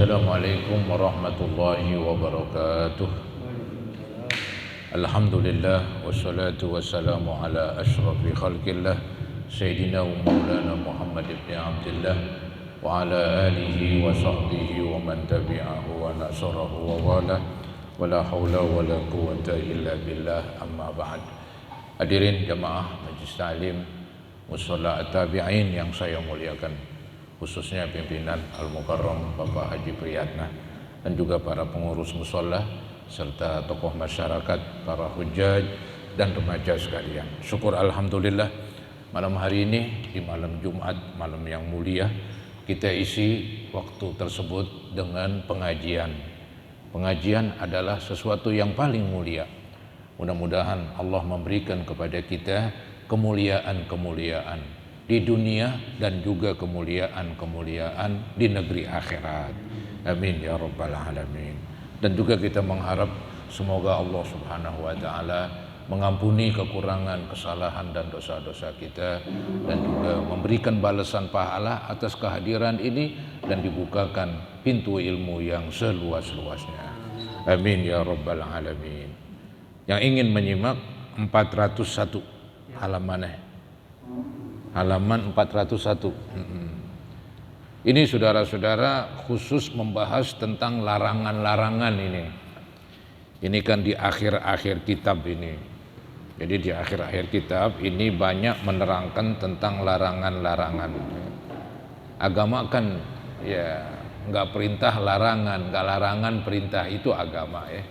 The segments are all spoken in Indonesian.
Assalamualaikum warahmatullahi wabarakatuh. Alhamdulillah wassalatu wassalamu ala asyrafil khalqillah Sayyidina wa maulana Muhammad ibn Abdullah wa ala alihi wa sahbihi wa man tabi'ahu wa nasarahu wa wala wa la hawla wa la quwwata illa billah, amma ba'd. Hadirin jamaah Majlis Ta'lim Musalla At-Tabi'in yang saya muliakan, khususnya pimpinan Al-Mukarram Bapak Haji Priyatna dan juga para pengurus musalla serta tokoh masyarakat, para hujjaj dan remaja sekalian. Syukur alhamdulillah, malam hari ini di malam Jumat, malam yang mulia, kita isi waktu tersebut dengan pengajian. Pengajian adalah sesuatu yang paling mulia. Mudah-mudahan Allah memberikan kepada kita kemuliaan-kemuliaan di dunia dan juga kemuliaan-kemuliaan di negeri akhirat. Amin ya rabbal alamin. Dan juga kita mengharap semoga Allah Subhanahu wa taala mengampuni kekurangan, kesalahan dan dosa-dosa kita, dan juga memberikan balasan pahala atas kehadiran ini dan dibukakan pintu ilmu yang seluas-luasnya. Amin ya rabbal alamin. Yang ingin menyimak 401 halamannya. Halaman 401. Ini saudara-saudara khusus membahas tentang larangan-larangan ini. Ini kan di akhir-akhir kitab ini. Jadi di akhir-akhir kitab ini banyak menerangkan tentang larangan-larangan. Agama kan ya nggak perintah larangan, nggak larangan perintah, itu agama ya.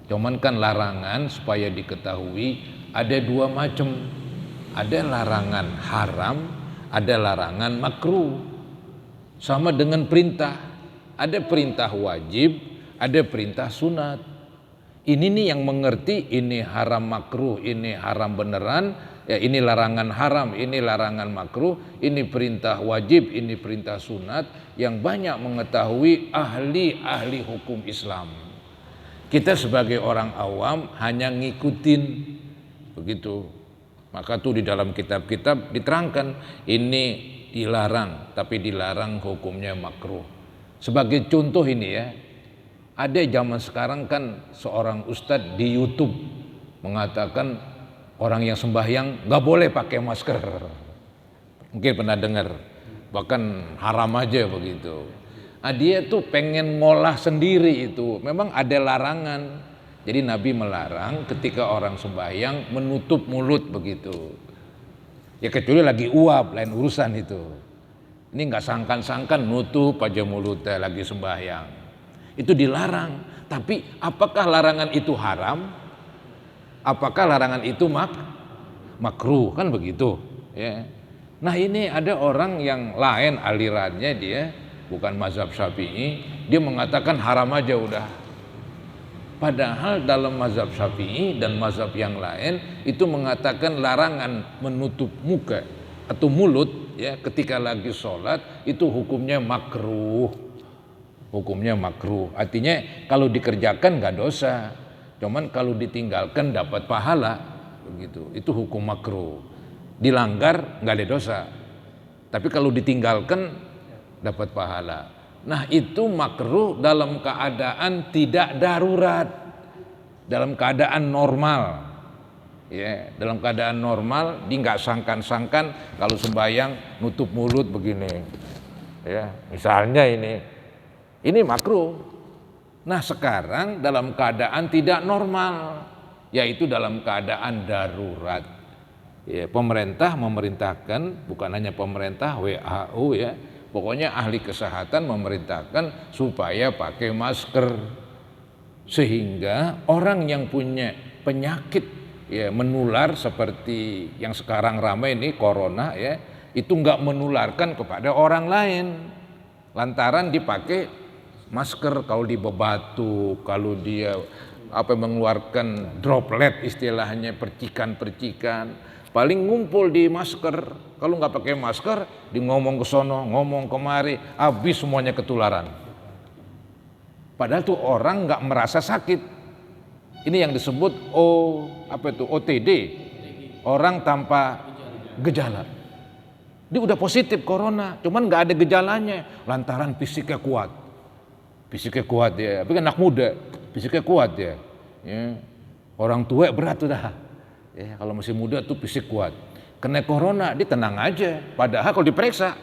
Cuman kan larangan supaya diketahui ada dua macam. Ada larangan haram, ada larangan makruh. Sama dengan perintah, ada perintah wajib, ada perintah sunat. Ini nih yang mengerti ini haram makruh, ini haram beneran, ya ini larangan haram, ini larangan makruh, ini perintah wajib, ini perintah sunat, yang banyak mengetahui ahli-ahli hukum Islam. Kita sebagai orang awam hanya ngikutin begitu. Maka tuh di dalam kitab-kitab diterangkan ini dilarang, tapi dilarang hukumnya makruh. Sebagai contoh ini ya, ada zaman sekarang kan seorang ustadz di YouTube mengatakan orang yang sembahyang nggak boleh pakai masker. Mungkin pernah dengar, bahkan haram aja begitu. Nah, dia tuh pengen ngolah sendiri itu, memang ada larangan. Jadi Nabi melarang ketika orang sembahyang menutup mulut begitu. Ya kecuali lagi uap, lain urusan itu. Ini nggak sangkan-sangkan nutup aja mulutnya lagi sembahyang. Itu dilarang. Tapi apakah larangan itu haram? Apakah larangan itu makruh? Kan begitu. Ya. Nah ini ada orang yang lain alirannya, dia bukan mazhab Syafi'i, dia mengatakan haram aja udah. Padahal dalam mazhab Syafi'i dan mazhab yang lain itu mengatakan larangan menutup muka atau mulut ya ketika lagi sholat itu hukumnya makruh. Hukumnya makruh. Artinya kalau dikerjakan nggak dosa, cuman kalau ditinggalkan dapat pahala begitu. Itu hukum makruh. Dilanggar nggak ada dosa, tapi kalau ditinggalkan dapat pahala. Nah itu makruh dalam keadaan tidak darurat, dalam keadaan normal. Ya, dalam keadaan normal, dia nggak sangkan-sangkan kalau sembahyang nutup mulut begini. Ya, misalnya ini makruh. Nah sekarang dalam keadaan tidak normal, yaitu dalam keadaan darurat. Ya, pemerintah memerintahkan, bukan hanya pemerintah, WHO ya. Pokoknya ahli kesehatan memerintahkan supaya pakai masker, sehingga orang yang punya penyakit ya menular seperti yang sekarang ramai ini corona ya, itu nggak menularkan kepada orang lain lantaran dipakai masker. Kalau dia bebatu, kalau dia mengeluarkan droplet, istilahnya percikan-percikan, paling ngumpul di masker. Kalau nggak pakai masker, di ngomong ke sono, ngomong kemari, habis semuanya ketularan. Padahal tuh orang nggak merasa sakit. Ini yang disebut OTD, orang tanpa gejala. Dia udah positif corona, cuman nggak ada gejalanya, lantaran fisiknya kuat. fisiknya kuat ya, tapi kan anak muda, fisiknya kuat ya. Orang tua berat tuh dah. Ya, kalau masih muda tuh fisik kuat. Kena corona, dia tenang aja. Padahal kalau diperiksa,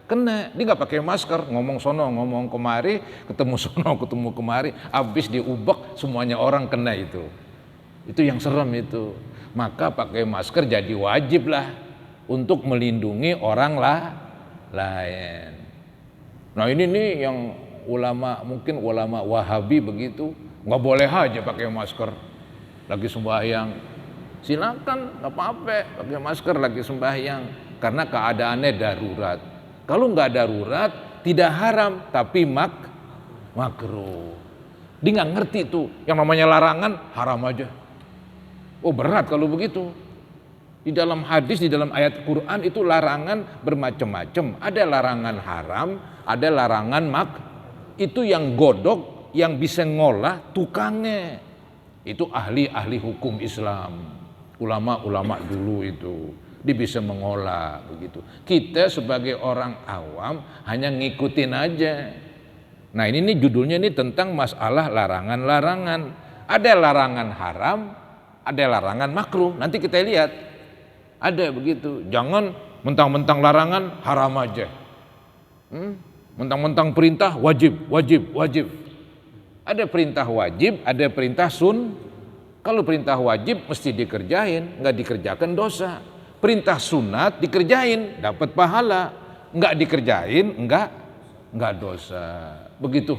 kena. Dia nggak pakai masker, ngomong sono, ngomong kemari, ketemu sono, ketemu kemari, habis diubek, semuanya orang kena itu. Itu yang serem itu. Maka pakai masker jadi wajib lah untuk melindungi orang lain. Nah ini nih yang ulama, mungkin ulama Wahabi begitu, nggak boleh aja pakai masker lagi sembahyang. Silakan, nggak apa-apa pakai masker lagi sembahyang karena keadaannya darurat. Kalau nggak darurat tidak haram tapi makruh. Dia nggak ngerti tuh yang namanya larangan haram aja. Oh berat kalau begitu. Di dalam hadis, di dalam ayat Quran itu larangan bermacam-macam. Ada larangan haram, ada larangan itu yang godok, yang bisa ngolah tukangnya. Itu ahli-ahli hukum Islam. Ulama-ulama dulu itu. Dia bisa mengolah begitu. Kita sebagai orang awam hanya ngikutin aja. Nah ini nih judulnya ini tentang masalah larangan-larangan. Ada larangan haram, ada larangan makruh. Nanti kita lihat. Ada begitu, jangan mentang-mentang larangan haram aja. Mentang-mentang perintah wajib. Ada perintah wajib, ada perintah Kalau perintah wajib mesti dikerjain, nggak dikerjakan dosa. Perintah sunat dikerjain, dapat pahala. Nggak dikerjain, nggak dosa. Begitu.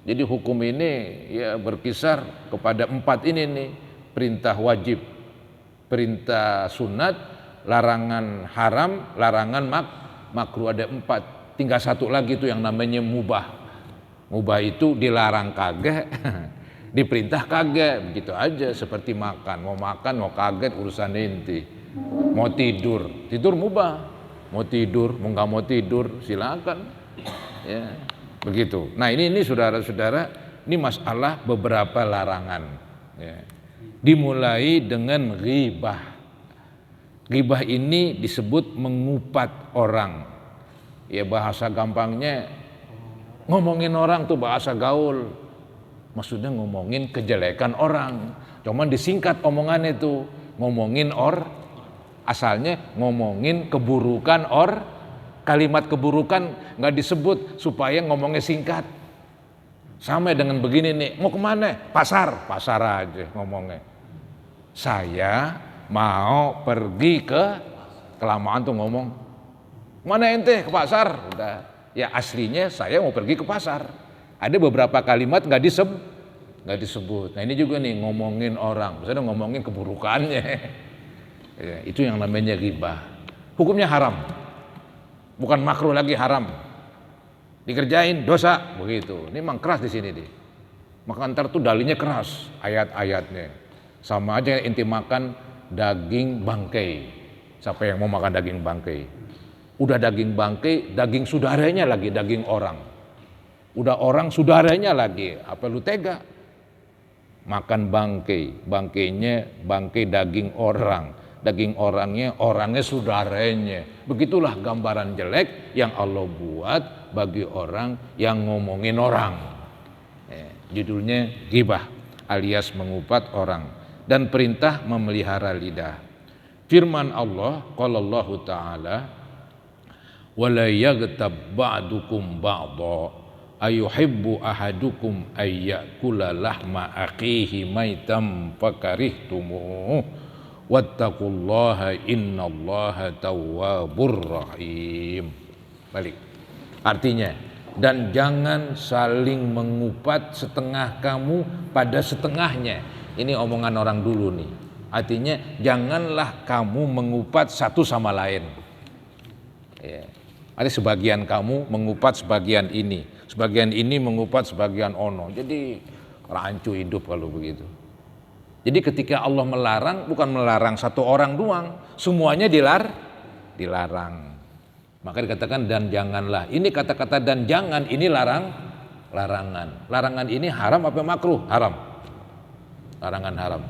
Jadi hukum ini ya berkisar kepada 4 ini nih, perintah wajib, perintah sunat, larangan haram, larangan makruh, ada 4. Tinggal 1 lagi itu yang namanya mubah. Mubah itu dilarang kagak, diperintah kagak, begitu aja. Seperti makan, mau kaget urusan inti. Mau tidur mubah. Mau tidur, mau nggak mau tidur silakan. Ya, begitu. Nah ini saudara-saudara, ini masalah beberapa larangan. Ya. Dimulai dengan ghibah. Ghibah ini disebut mengupat orang. Ya bahasa gampangnya ngomongin orang tuh bahasa gaul. Maksudnya ngomongin kejelekan orang. Cuman disingkat omongannya itu ngomongin asalnya ngomongin keburukan kalimat keburukan nggak disebut supaya ngomongnya singkat. Sama dengan begini nih, mau kemana? Pasar aja ngomongnya. Saya mau pergi kelamaan tuh ngomong, mana ente ke pasar? Udah, ya aslinya saya mau pergi ke pasar. Ada beberapa kalimat nggak disebut. Nah ini juga nih ngomongin orang, misalnya ngomongin keburukannya. Ya, itu yang namanya ghibah. Hukumnya haram, bukan makruh lagi, haram. Dikerjain dosa begitu. Ini memang keras di sini deh. Maka ntar tuh dalilnya keras ayat-ayatnya. Sama aja inti makan daging bangkai. Siapa yang mau makan daging bangkai? Udah daging bangkai, daging saudaranya lagi, daging orang. Udah orang saudaranya lagi, apa lu tega? Makan bangkai, bangkainya bangkai daging orang, daging orangnya saudaranya. Begitulah gambaran jelek yang Allah buat bagi orang yang ngomongin orang. Judulnya ghibah alias mengupat orang. Dan perintah memelihara lidah. Firman Allah, qala Allah Ta'ala, wala yaghtab ba'dukum ba'dha ayuhibbu ahadukum ayyakula lahma akhihi maitam fakarihtumuh wattaqullaha innallaha tawwabur rahim. Balik. Artinya, dan jangan saling mengupat setengah kamu pada setengahnya. Ini omongan orang dulu nih. Artinya janganlah kamu mengupat satu sama lain. Ya. Ada sebagian kamu mengupat sebagian ini mengupat sebagian ono. Jadi rancu hidup kalau begitu. Jadi ketika Allah melarang, bukan melarang satu orang doang, semuanya dilarang. Maka dikatakan dan janganlah. Ini kata-kata dan jangan ini larangan. Larangan ini haram apa makruh? Haram. Larangan haram.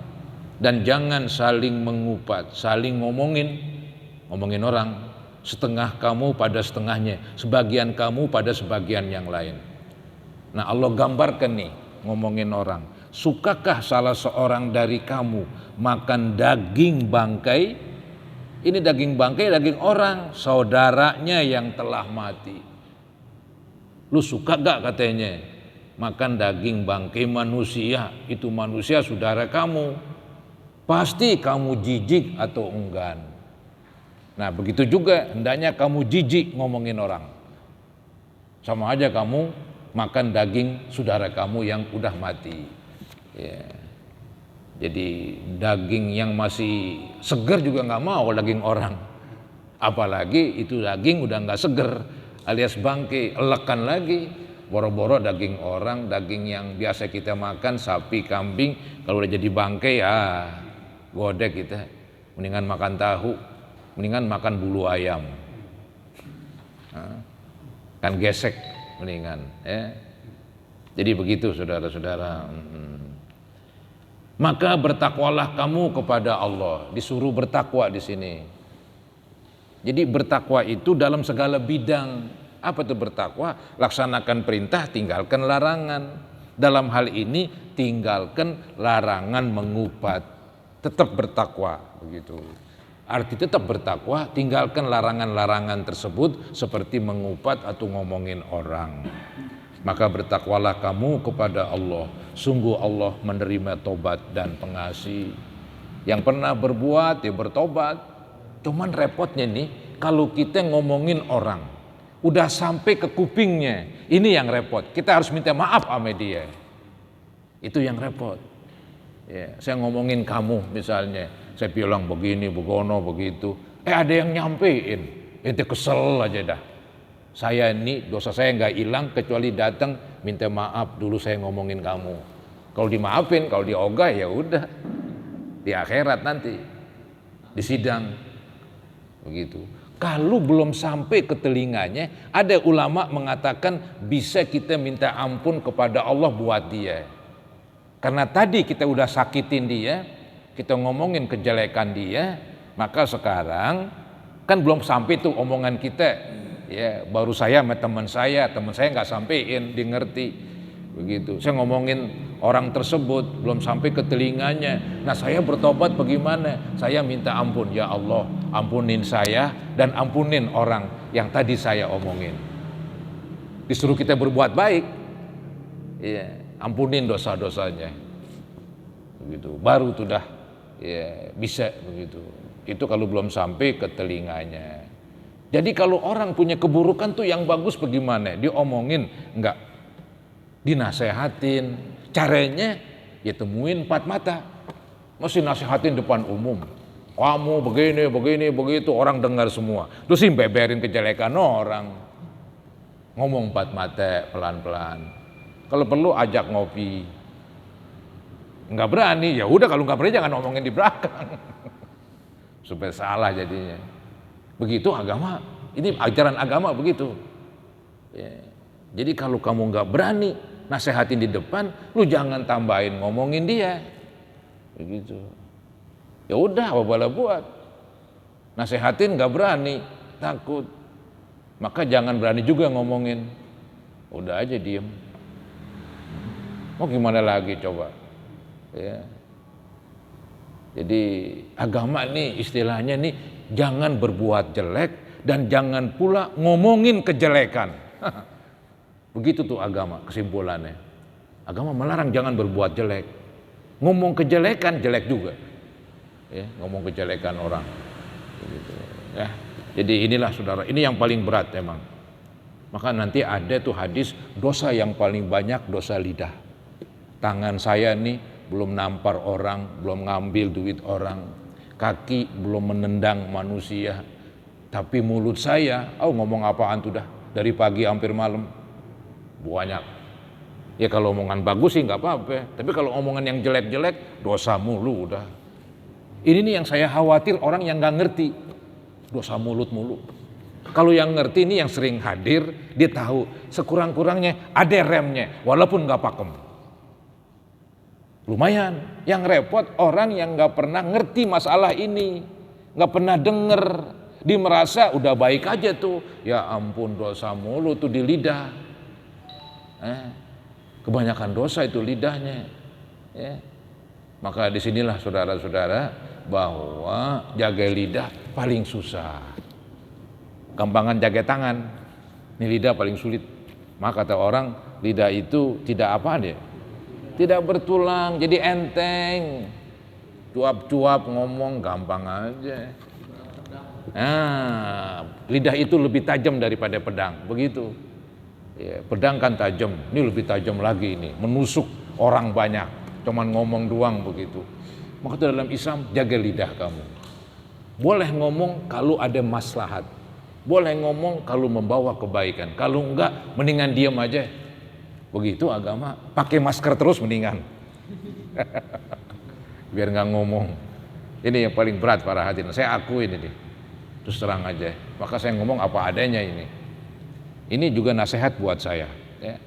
Dan jangan saling mengupat, saling ngomongin orang, setengah kamu pada setengahnya, sebagian kamu pada sebagian yang lain. Nah Allah gambarkan nih ngomongin orang. Sukakah salah seorang dari kamu makan daging bangkai? Ini daging bangkai, daging orang, saudaranya yang telah mati. Lu suka gak katanya makan daging bangkai manusia? Itu manusia saudara kamu. Pasti kamu jijik atau enggan. Nah begitu juga hendaknya kamu jijik ngomongin orang. Sama aja kamu makan daging saudara kamu yang udah mati. Ya. Jadi daging yang masih seger juga nggak mau daging orang. Apalagi itu daging udah nggak seger alias bangke, elekan lagi. Boro-boro daging orang, daging yang biasa kita makan, sapi, kambing, kalau udah jadi bangke ya godek kita. Mendingan makan tahu, mendingan makan bulu ayam. Kan gesek mendingan ya. Jadi begitu saudara-saudara. Maka bertakwalah kamu kepada Allah. Disuruh bertakwa di sini. Jadi bertakwa itu dalam segala bidang. Apa itu bertakwa? Laksanakan perintah, tinggalkan larangan. Dalam hal ini tinggalkan larangan mengupat. Tetap bertakwa begitu. Arti tetap bertakwa, tinggalkan larangan-larangan tersebut seperti mengupat atau ngomongin orang. Maka bertakwalah kamu kepada Allah. Sungguh Allah menerima tobat dan pengasih. Yang pernah berbuat ya bertobat. Cuman repotnya nih, kalau kita ngomongin orang, udah sampai ke kupingnya, ini yang repot. Kita harus minta maaf sama dia. Itu yang repot. Ya, saya ngomongin kamu misalnya, saya bilang begini, begono, begitu. Ada yang nyampein, ente kesel aja dah. Saya ini dosa saya nggak hilang kecuali datang minta maaf dulu saya ngomongin kamu. Kalau dimaafin, kalau diogah ya udah di akhirat nanti di sidang begitu. Kalau belum sampai ke telinganya, ada ulama mengatakan bisa kita minta ampun kepada Allah buat dia. Karena tadi kita udah sakitin dia, kita ngomongin kejelekan dia, maka sekarang kan belum sampai tuh omongan kita. Ya, baru saya sama teman saya nggak sampein, dia ngerti begitu. Saya ngomongin orang tersebut belum sampai ke telinganya. Nah saya bertobat bagaimana? Saya minta ampun, ya Allah, ampunin saya dan ampunin orang yang tadi saya omongin. Disuruh kita berbuat baik, ya, ampunin dosa-dosanya, begitu. Baru tuh dah, ya bisa begitu. Itu kalau belum sampai ke telinganya. Jadi kalau orang punya keburukan tuh yang bagus bagaimana? Diomongin enggak? Dinasehatin. Caranya ya temuin empat mata. Mesti nasehatin depan umum. Kamu begini, begini, begitu, orang dengar semua. Terus beberin kejelekan orang. Ngomong empat mata pelan-pelan. Kalau perlu ajak ngopi. Enggak berani, ya udah kalau enggak berani jangan ngomongin di belakang. Supaya salah jadinya. Begitu agama, ini ajaran agama begitu. Ya. Jadi kalau kamu nggak berani nasehatin di depan, lu jangan tambahin ngomongin dia. Begitu. Ya udah, apa boleh buat. Nasehatin nggak berani, takut. Maka jangan berani juga ngomongin. Udah aja diem. Mau gimana lagi coba? Ya. Jadi agama nih istilahnya nih, jangan berbuat jelek dan jangan pula ngomongin kejelekan. Begitu tuh agama kesimpulannya. Agama melarang jangan berbuat jelek. Ngomong kejelekan jelek juga. Ya, ngomong kejelekan orang. Begitu. Ya. Jadi inilah saudara, ini yang paling berat memang. Maka nanti ada tuh hadis dosa yang paling banyak dosa lidah. Tangan saya nih belum nampar orang, belum ngambil duit orang, kaki belum menendang manusia, tapi mulut saya, ngomong apaan tuh dah dari pagi hampir malam, banyak. Ya kalau omongan bagus sih nggak apa-apa, tapi kalau omongan yang jelek-jelek, dosa mulu udah. Ini nih yang saya khawatir orang yang nggak ngerti, dosa mulut mulu. Kalau yang ngerti ini yang sering hadir, dia tahu sekurang-kurangnya ada remnya, walaupun nggak pakem. Lumayan, yang repot orang yang nggak pernah ngerti masalah ini, nggak pernah denger, dia merasa udah baik aja tuh, ya ampun dosa mulu tuh di lidah. Kebanyakan dosa itu lidahnya. Ya. Maka disinilah saudara-saudara bahwa jaga lidah paling susah. Gampangan jaga tangan, ini lidah paling sulit. Maka kata orang lidah itu tidak apa dia? Tidak bertulang, jadi enteng. Cuap-cuap ngomong gampang aja. Nah, lidah itu lebih tajam daripada pedang, begitu. Ya, pedang kan tajam, ini lebih tajam lagi ini, menusuk orang banyak, cuman ngomong doang begitu. Maka dalam Islam jaga lidah kamu. Boleh ngomong kalau ada maslahat, boleh ngomong kalau membawa kebaikan, kalau enggak mendingan diam aja. Begitu agama, pakai masker terus mendingan. Biar nggak ngomong. Ini yang paling berat para hadirin, saya akuin ini. Terus terang aja, maka saya ngomong apa adanya ini. Ini juga nasihat buat saya. Ya.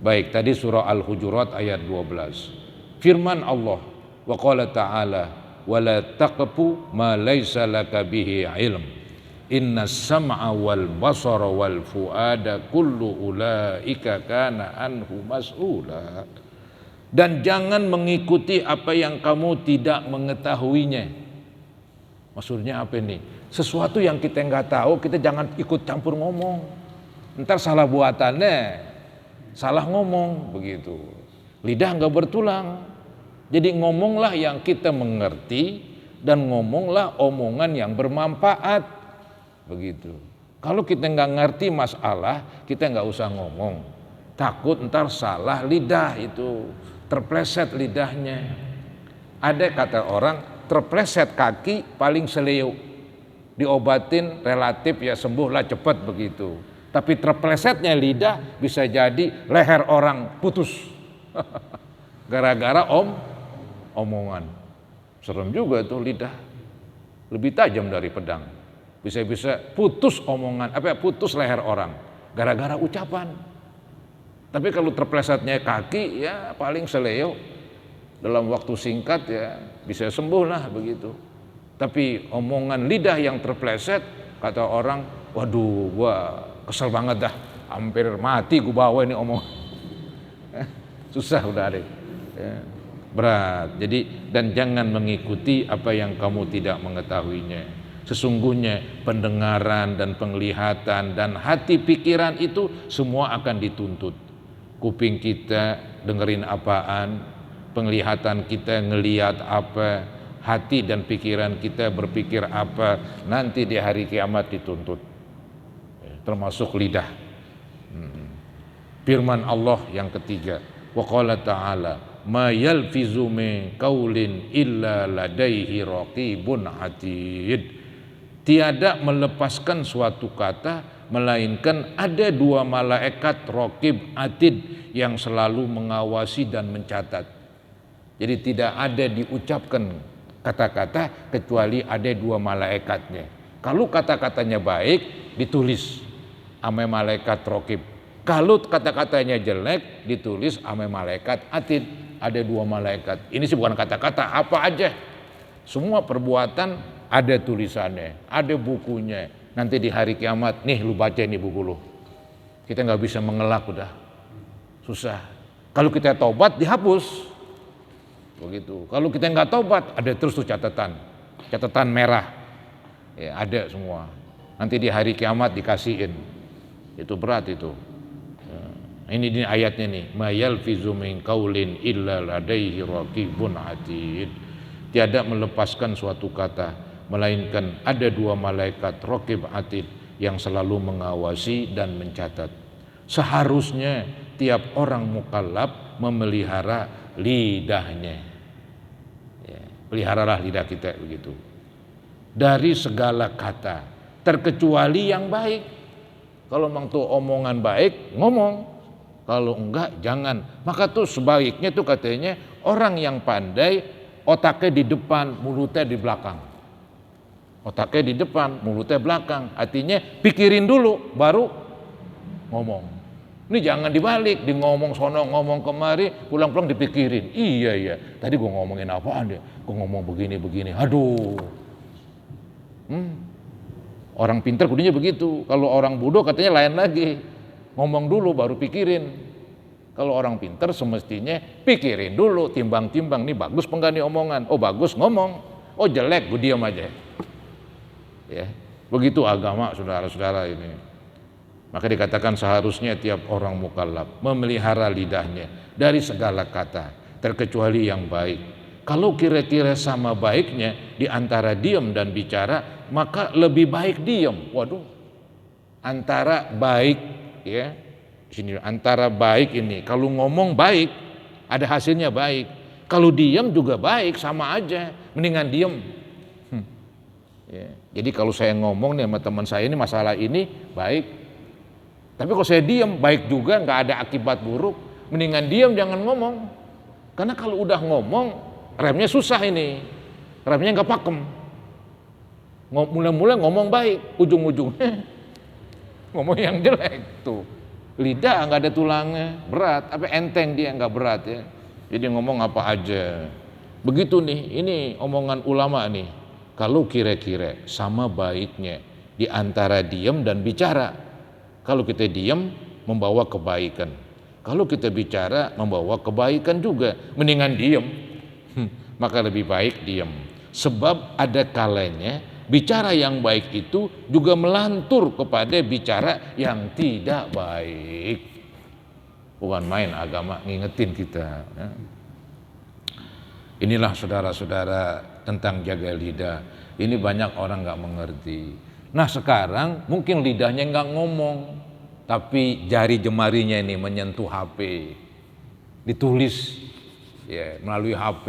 Baik, tadi surah Al-Hujurat ayat 12. Firman Allah, wa qala ta'ala, wa la taqfu ma laysa laka bihi ilm. Inna sam'a wal basara wal fuada kullu ulaika kana anhu mas'ula. Dan jangan mengikuti apa yang kamu tidak mengetahuinya. Maksudnya apa ini? Sesuatu yang kita nggak tahu, kita jangan ikut campur ngomong. Ntar salah buatannya, salah ngomong begitu. Lidah nggak bertulang. Jadi ngomonglah yang kita mengerti dan ngomonglah omongan yang bermanfaat begitu. Kalau kita nggak ngerti masalah, kita nggak usah ngomong. Takut ntar salah lidah itu, terpleset lidahnya. Ada kata orang terpleset kaki paling seleo, diobatin relatif ya sembuhlah cepat begitu. Tapi terplesetnya lidah bisa jadi leher orang putus. Gara-gara omongan. Serem juga tuh lidah. Lebih tajam dari pedang. Bisa-bisa putus omongan, putus leher orang. Gara-gara ucapan. Tapi kalau terplesetnya kaki ya paling seleo. Dalam waktu singkat ya bisa sembuh lah begitu. Tapi omongan lidah yang terpleset, kata orang, waduh gua kesel banget dah, hampir mati gue bawa ini omong. Susah udah deh. Ya, berat. Jadi dan jangan mengikuti apa yang kamu tidak mengetahuinya. Sesungguhnya pendengaran dan penglihatan dan hati pikiran itu semua akan dituntut. Kuping kita dengerin apaan, penglihatan kita ngelihat apa, hati dan pikiran kita berpikir apa, nanti di hari kiamat dituntut. Termasuk lidah. Firman Allah yang ketiga, wa qala ta'ala ma yalfizu min qaulin illa ladaihi raqibun atid. Tiada melepaskan suatu kata melainkan ada dua malaikat raqib atid yang selalu mengawasi dan mencatat. Jadi tidak ada diucapkan kata-kata kecuali ada dua malaikatnya. Kalau kata-katanya baik ditulis ame malaikat raqib. Kalau kata-katanya jelek ditulis ame malaikat atid. Ada dua malaikat. Ini sih bukan kata-kata, apa aja. Semua perbuatan ada tulisannya, ada bukunya. Nanti di hari kiamat, nih lu baca ini buku lu. Kita nggak bisa mengelak udah. Susah. Kalau kita tobat dihapus. Begitu. Kalau kita nggak tobat ada terus tuh catatan. Catatan merah. Ya, ada semua. Nanti di hari kiamat dikasihin. Itu berat itu. Ini ayatnya nih, ma yalfizu min qaulin illa ladaihi raqibun atid. Tiada melepaskan suatu kata melainkan ada dua malaikat raqib atid yang selalu mengawasi dan mencatat. Seharusnya tiap orang mukallaf memelihara lidahnya. Ya, peliharalah lidah kita begitu. Dari segala kata, terkecuali yang baik. Kalau memang tuh omongan baik, ngomong. Kalau enggak, jangan. Maka tuh sebaiknya tuh katanya orang yang pandai otaknya di depan, mulutnya di belakang. Otaknya di depan, mulutnya belakang. Artinya pikirin dulu, baru ngomong. Ini jangan dibalik, di ngomong sono, ngomong kemari, pulang-pulang dipikirin. Iya, tadi gua ngomongin apaan ya? Gua ngomong begini, aduh. Orang pintar kudunya begitu. Kalau orang bodoh katanya lain lagi. Ngomong dulu baru pikirin. Kalau orang pinter semestinya pikirin dulu, timbang-timbang, nih bagus enggak nih omongan. Oh bagus, ngomong. Oh jelek, gue diam aja. Ya, begitu agama, saudara-saudara ini. Maka dikatakan seharusnya tiap orang mukallaf memelihara lidahnya dari segala kata, terkecuali yang baik. Kalau kira-kira sama baiknya di antara diam dan bicara, maka lebih baik diam. Waduh, antara baik, ya, sini antara baik ini, kalau ngomong baik ada hasilnya baik, kalau diam juga baik, sama aja, mendingan diam. Ya. Jadi kalau saya ngomong nih sama teman saya ini masalah ini baik, tapi kalau saya diam baik juga, nggak ada akibat buruk, mendingan diam jangan ngomong. Karena kalau udah ngomong remnya susah ini, remnya nggak pakem. Mulai-mulai ngomong baik, ujung-ujungnya ngomong yang jelek tuh. Lidah nggak ada tulangnya, berat, apa enteng dia nggak berat ya. Jadi ngomong apa aja. Begitu nih, ini omongan ulama nih. Kalau kira-kira sama baiknya di antara diam dan bicara. Kalau kita diam membawa kebaikan. Kalau kita bicara membawa kebaikan juga. Mendingan diam. Maka lebih baik diam. Sebab ada kalanya bicara yang baik itu juga melantur kepada bicara yang tidak baik. Bukan main agama ngingetin kita. Inilah saudara-saudara tentang jaga lidah. Ini banyak orang nggak mengerti. Nah sekarang mungkin lidahnya nggak ngomong, tapi jari jemarinya ini menyentuh HP, ditulis ya melalui HP,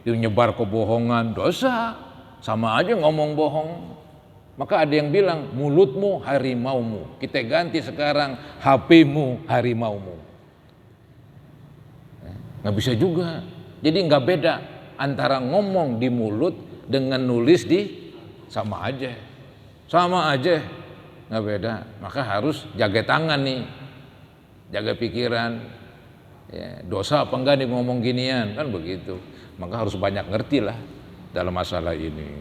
menyebar kebohongan, dosa. Sama aja ngomong bohong. Maka ada yang bilang mulutmu harimaumu. Kita ganti sekarang HP-mu harimaumu. Nggak bisa juga. Jadi nggak beda antara ngomong di mulut dengan nulis di, sama aja. Sama aja, nggak beda. Maka harus jaga tangan nih, jaga pikiran. Ya, dosa apa enggak nih ngomong ginian, kan begitu. Maka harus banyak ngerti lah dalam masalah ini.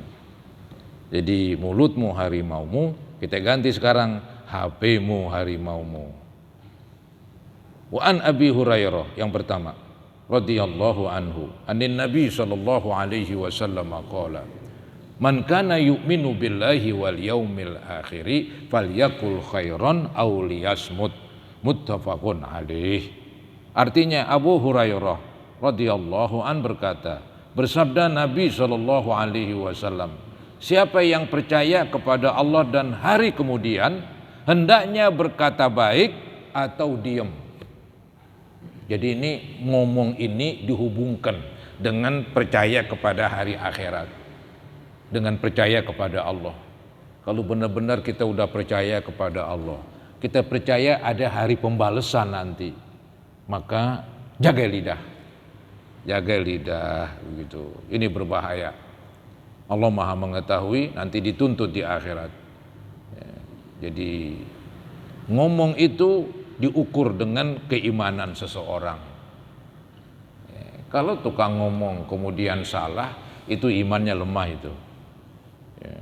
Jadi mulutmu harimaumu, kita ganti sekarang HP-mu harimaumu. Wa an Abi Hurairah yang pertama, radhiyallahu anhu, anin Nabi sallallahu alaihi wasallam qala, man kana yu'minu billahi wal yaumil akhiri falyakul khairan aw liyasmut, muttafaqun alaih. Artinya Abu Hurairah radhiyallahu an berkata, bersabda Nabi Shallallahu Alaihi Wasallam, siapa yang percaya kepada Allah dan hari kemudian hendaknya berkata baik atau diam. Jadi ini ngomong ini dihubungkan dengan percaya kepada hari akhirat, dengan percaya kepada Allah. Kalau benar-benar kita udah percaya kepada Allah, kita percaya ada hari pembalasan nanti, maka jaga lidah. Jaga lidah begitu. Ini berbahaya. Allah Maha mengetahui, nanti dituntut di akhirat. Ya, jadi ngomong itu diukur dengan keimanan seseorang. Ya, kalau tukang ngomong kemudian salah, itu imannya lemah itu. Ya,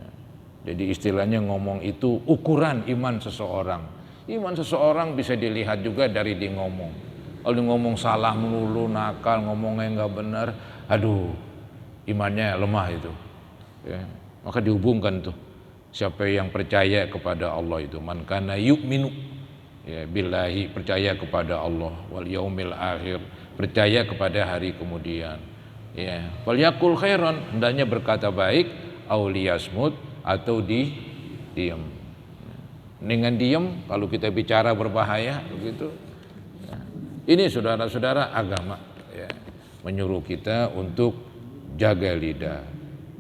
jadi istilahnya ngomong itu ukuran iman seseorang. Iman seseorang bisa dilihat juga dari dia ngomong. Kalau ngomong salah melulu, nakal, ngomongnya nggak benar, aduh, imannya lemah itu. Ya, maka dihubungkan tuh, siapa yang percaya kepada Allah itu, man kana yu'minu, ya, billahi, percaya kepada Allah, wal yaumil akhir, percaya kepada hari kemudian. Ya, falyakul khairan, hendaknya berkata baik, aw liyasmut, atau diam. Dengan diam, kalau kita bicara berbahaya, begitu. Ini saudara-saudara agama ya, menyuruh kita untuk jaga lidah.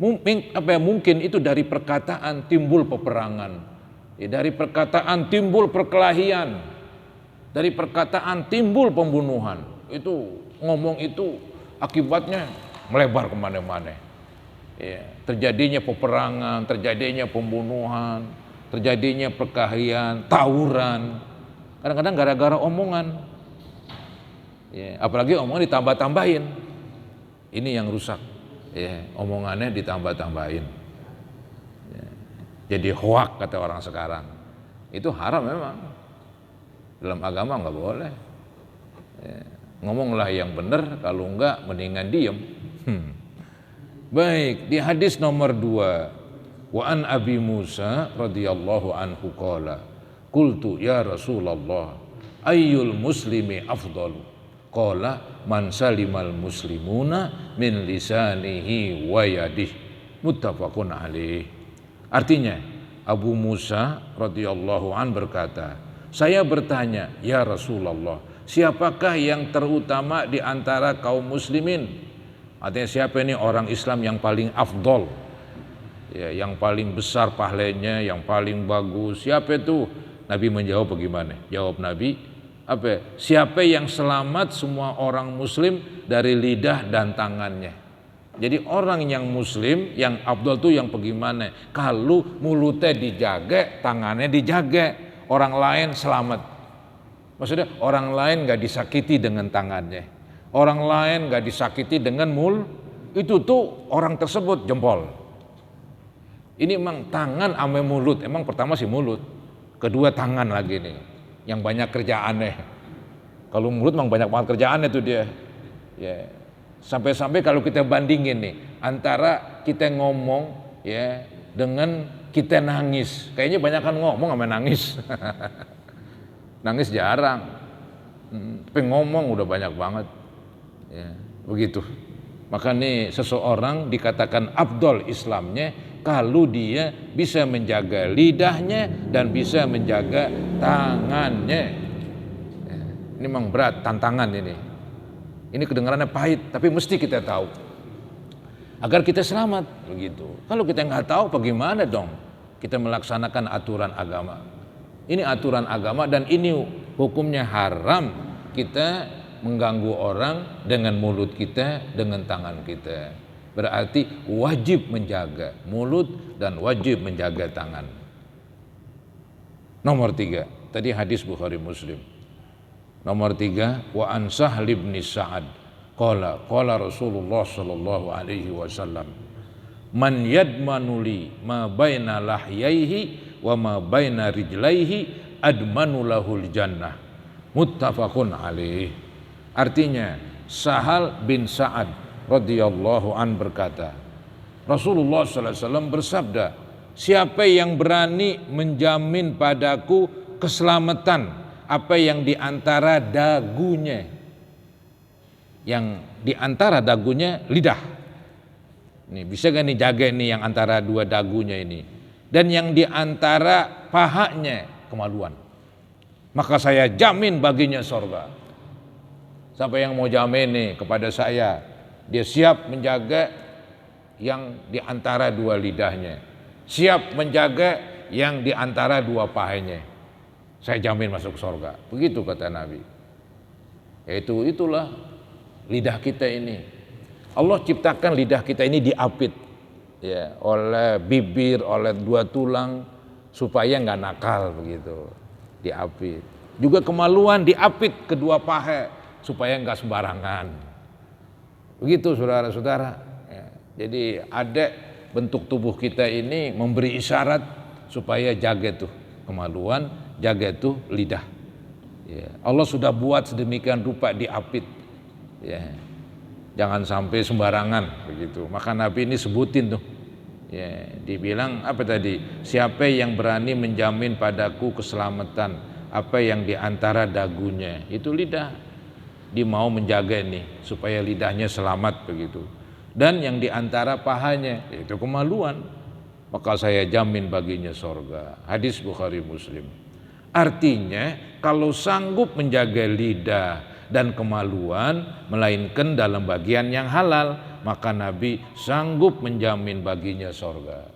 Mungkin itu dari perkataan timbul peperangan, ya, dari perkataan timbul perkelahian, dari perkataan timbul pembunuhan. Itu ngomong itu akibatnya melebar kemana-mana. Ya, terjadinya peperangan, terjadinya pembunuhan, terjadinya perkelahian, tawuran. Kadang-kadang gara-gara omongan. Ya, apalagi omongan ditambah-tambahin, ini yang rusak. Ya, omongannya ditambah-tambahin. Ya, jadi hoak kata orang sekarang. Itu haram memang. Dalam agama nggak boleh. Ngomonglah yang benar, kalau enggak mendingan diem. Baik, di hadis nomor 2, wa an Abi Musa radhiyallahu anhu qala qultu ya Rasulullah ayyul muslimi afdalu qala man salimal muslimuna min lisanihi wa yadihi muttafaqun alaih. Artinya Abu Musa radhiyallahu an berkata, saya bertanya, ya Rasulullah, siapakah yang terutama di antara kaum muslimin? Artinya siapa ini orang Islam yang paling afdol, ya, yang paling besar pahalanya, yang paling bagus? Siapa itu? Nabi menjawab bagaimana? Jawab Nabi, apa? Siapa yang selamat semua orang muslim dari lidah dan tangannya. Jadi orang yang muslim, yang afdol itu yang bagaimana? Kalau mulutnya dijaga, tangannya dijaga, orang lain selamat. Maksudnya orang lain gak disakiti dengan tangannya, orang lain gak disakiti dengan itu tuh orang tersebut jempol. Ini emang tangan ame mulut, emang pertama sih mulut, kedua tangan lagi nih, yang banyak kerjaannya. Kalau mulut emang banyak banget kerjaannya tuh dia. Ya. Sampai-sampai kalau kita bandingin nih antara kita ngomong ya dengan kita nangis, kayaknya banyak kan ngomong sama nangis. Nangis jarang, tapi ngomong udah banyak banget. Ya, begitu. Maka nih seseorang dikatakan afdol Islamnya kalau dia bisa menjaga lidahnya dan bisa menjaga tangannya. Ya, ini memang berat tantangan ini. Ini kedengarannya pahit, tapi mesti kita tahu agar kita selamat begitu. Kalau kita nggak tahu, bagaimana dong kita melaksanakan aturan agama? Ini aturan agama dan ini hukumnya haram kita mengganggu orang dengan mulut kita, dengan tangan kita. Berarti wajib menjaga mulut dan wajib menjaga tangan. Nomor 3, tadi hadis Bukhari Muslim. Nomor 3, wa an Sahl bin Sa'ad qala Rasulullah sallallahu alaihi wasallam man yadmanu li ma baina lahyaihi wa ma baina rijlaihi admanu lahul jannah muttafaqun alaih. Artinya Sahal bin Sa'ad radhiyallahu an berkata, Rasulullah sallallahu alaihi wasallam bersabda, siapa yang berani menjamin padaku keselamatan apa yang di antara dagunya, yang di antara dagunya lidah. Nih bisa gak nih jaga nih yang antara dua dagunya ini? Dan yang di antara pahanya kemaluan, maka saya jamin baginya sorga. Siapa yang mau jamin nih kepada saya, dia siap menjaga yang di antara dua lidahnya, siap menjaga yang di antara dua pahanya, saya jamin masuk sorga. Begitu kata Nabi. Yaitu itulah lidah kita ini. Allah ciptakan lidah kita ini diapit ya, oleh bibir, oleh dua tulang supaya nggak nakal begitu, diapit. Juga kemaluan diapit kedua paha supaya nggak sembarangan. Begitu saudara-saudara. Ya, jadi ada bentuk tubuh kita ini memberi isyarat supaya jaga tuh kemaluan, jaga tuh lidah. Ya, Allah sudah buat sedemikian rupa diapit. Ya. Jangan sampai sembarangan begitu. Maka Nabi ini sebutin tuh. Ya, dibilang apa tadi? Siapa yang berani menjamin padaku keselamatan apa yang di antara dagunya, itu lidah. Dia mau menjaga nih supaya lidahnya selamat begitu. Dan yang di antara pahanya itu kemaluan, maka saya jamin baginya sorga. Hadis Bukhari Muslim. Artinya kalau sanggup menjaga lidah dan kemaluan melainkan dalam bagian yang halal, maka Nabi sanggup menjamin baginya sorga.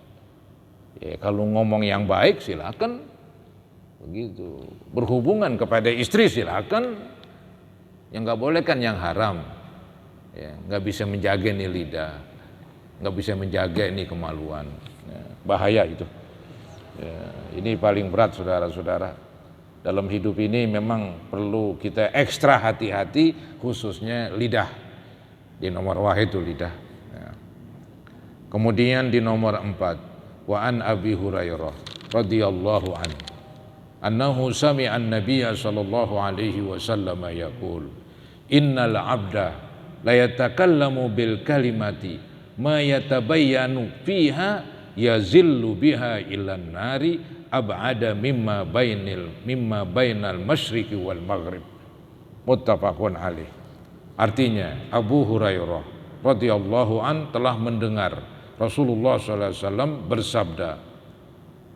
Ya, kalau ngomong yang baik silakan begitu, berhubungan kepada istri silakan, yang nggak boleh kan yang haram. Ya, nggak bisa menjaga nih lidah, nggak bisa menjaga nih kemaluan. Ya, bahaya itu. Ya, ini paling berat saudara-saudara. Dalam hidup ini memang perlu kita ekstra hati-hati, khususnya lidah. Di nomor wahid itu lidah. Ya. Kemudian di nomor 4, wa an Abi Hurairah radhiyallahu anhu annahu sami'a an-nabiy sallallahu alaihi wasallam yaqul Innal abda la yatakallamu bil kalimati ma yatabayyanu fiha yazillu biha ilan nari ab'ada mimma bainal masyriqi wal maghrib. Muttafaqun alaih. Artinya Abu Hurairah radhiyallahu an telah mendengar Rasulullah sallallahu alaihi wasallam bersabda.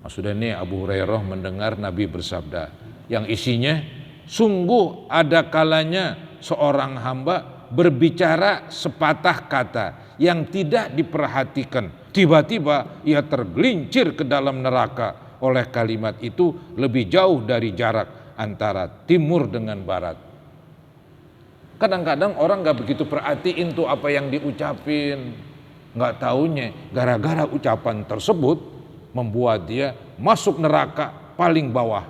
Maksudnya ini Abu Hurairah mendengar Nabi bersabda yang isinya, sungguh ada kalanya seorang hamba berbicara sepatah kata yang tidak diperhatikan, tiba-tiba ia tergelincir ke dalam neraka oleh kalimat itu lebih jauh dari jarak antara timur dengan barat. Kadang-kadang orang gak begitu perhatiin tuh apa yang diucapin, gak taunya gara-gara ucapan tersebut membuat dia masuk neraka paling bawah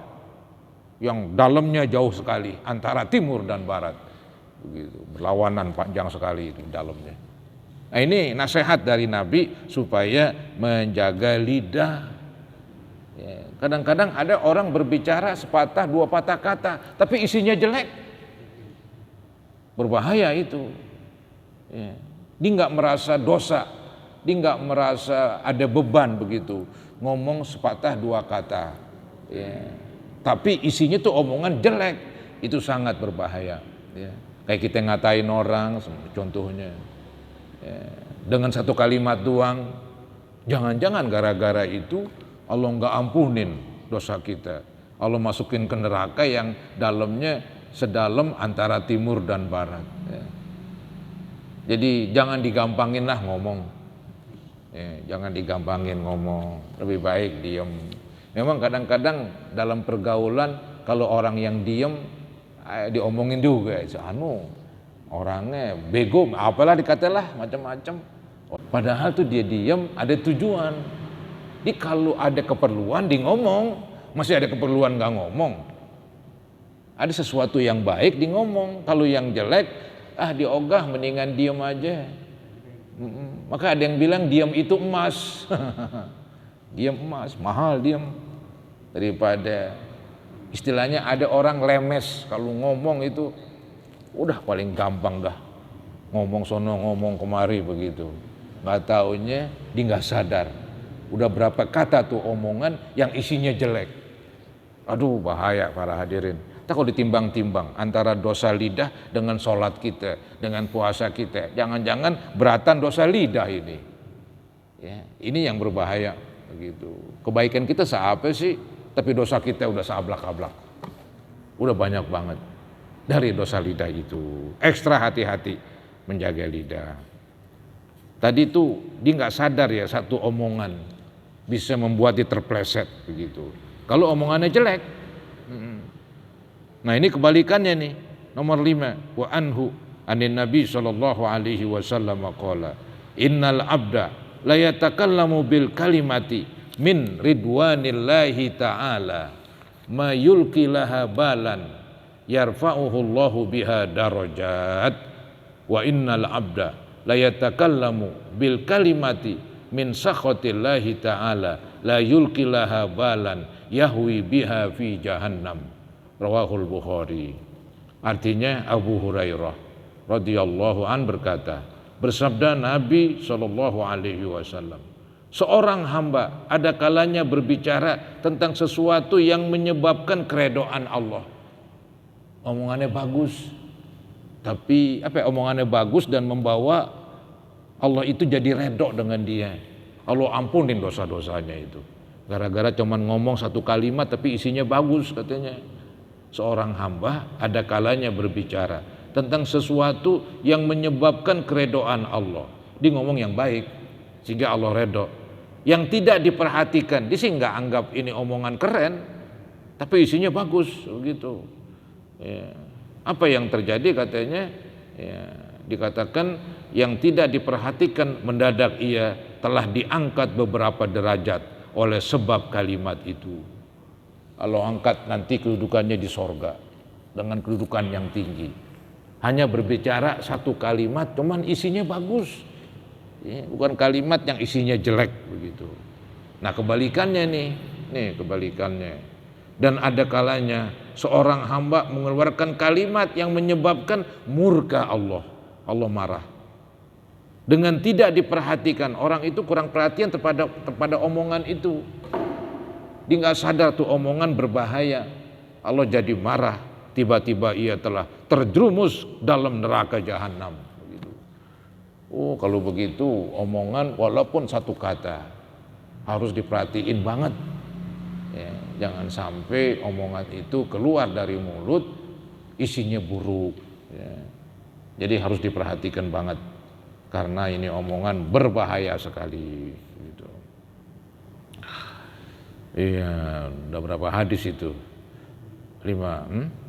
yang dalamnya jauh sekali antara timur dan barat. Begitu, berlawanan panjang sekali di dalamnya. Nah, ini nasihat dari Nabi supaya menjaga lidah. Ya, kadang-kadang ada orang berbicara sepatah dua patah kata tapi isinya jelek. Berbahaya itu. Ya. Dia nggak merasa dosa, dia nggak merasa ada beban begitu. Ngomong sepatah dua kata. Ya. Tapi isinya tuh omongan jelek, itu sangat berbahaya. Ya. Kayak kita ngatain orang, contohnya. Ya. Dengan satu kalimat doang, jangan-jangan gara-gara itu Allah nggak ampunin dosa kita. Allah masukin ke neraka yang dalamnya sedalam antara timur dan barat. Ya. Jadi jangan digampangin lah ngomong. Ya, jangan digampangin ngomong. Lebih baik diem. Memang kadang-kadang dalam pergaulan kalau orang yang diem diomongin juga. Orangnya bego, apalah dikatalah macam-macam. Padahal tuh dia diem ada tujuan. Jadi kalau ada keperluan di ngomong, masih ada keperluan nggak ngomong. Ada sesuatu yang baik di ngomong, kalau yang jelek diogah mendingan diam aja. Maka ada yang bilang diam itu emas. Diam emas, mahal diam. Daripada istilahnya ada orang lemes kalau ngomong itu udah paling gampang dah. Ngomong sono ngomong kemari begitu. Nggak taunya dia nggak sadar. Udah berapa kata tuh omongan yang isinya jelek. Aduh bahaya para hadirin. Kita kalau ditimbang-timbang antara dosa lidah dengan sholat kita, dengan puasa kita, jangan-jangan beratan dosa lidah ini. Ya, ini yang berbahaya begitu. Kebaikan kita seapa sih, tapi dosa kita udah seablak-ablak. Udah banyak banget dari dosa lidah itu. Ekstra hati-hati menjaga lidah. Tadi tuh dia nggak sadar ya satu omongan bisa membuat dia terpleset begitu. Kalau omongannya jelek. Nah ini kebalikannya nih. Nomor 5, wa anhu anin Nabi sallallahu alaihi wasallam qala innal abda la yatakallamu bil kalimati min ridwanillahi ta'ala ma yulqi laha balan yarfa'uhu Allahu biha darajat wa innal abda la yatakallamu bil kalimati min sakhatillahi ta'ala la yulqi laha balan yahwi biha fi jahannam. Rawahul Bukhari. Artinya Abu Hurairah radhiyallahu an berkata, bersabda Nabi sallallahu alaihi wasallam, seorang hamba ada kalanya berbicara tentang sesuatu yang menyebabkan keredoan Allah. Omongannya bagus, tapi omongannya bagus dan membawa Allah itu jadi redok dengan dia. Allah ampunin dosa-dosanya itu. Gara-gara cuman ngomong satu kalimat tapi isinya bagus katanya. Seorang hamba ada kalanya berbicara tentang sesuatu yang menyebabkan keredoan Allah. Dia ngomong yang baik sehingga Allah redho. Yang tidak diperhatikan, dia sih nggak anggap ini omongan keren, tapi isinya bagus begitu. Ya. Apa yang terjadi katanya? Ya, dikatakan yang tidak diperhatikan mendadak ia telah diangkat beberapa derajat oleh sebab kalimat itu. Allah angkat nanti kedudukannya di sorga dengan kedudukan yang tinggi. Hanya berbicara satu kalimat, cuman isinya bagus, ya, bukan kalimat yang isinya jelek begitu. Nah kebalikannya nih kebalikannya. Dan ada kalanya seorang hamba mengeluarkan kalimat yang menyebabkan murka Allah. Allah marah. Dengan tidak diperhatikan, orang itu kurang perhatian kepada omongan itu. Dia nggak sadar tuh omongan berbahaya. Allah jadi marah. Tiba-tiba ia telah terjerumus dalam neraka jahanam. Oh, kalau begitu omongan walaupun satu kata harus diperhatiin banget. Ya, jangan sampai omongan itu keluar dari mulut isinya buruk. Ya. Jadi harus diperhatikan banget karena ini omongan berbahaya sekali. Gitu. Iya, udah berapa hadis itu? 5.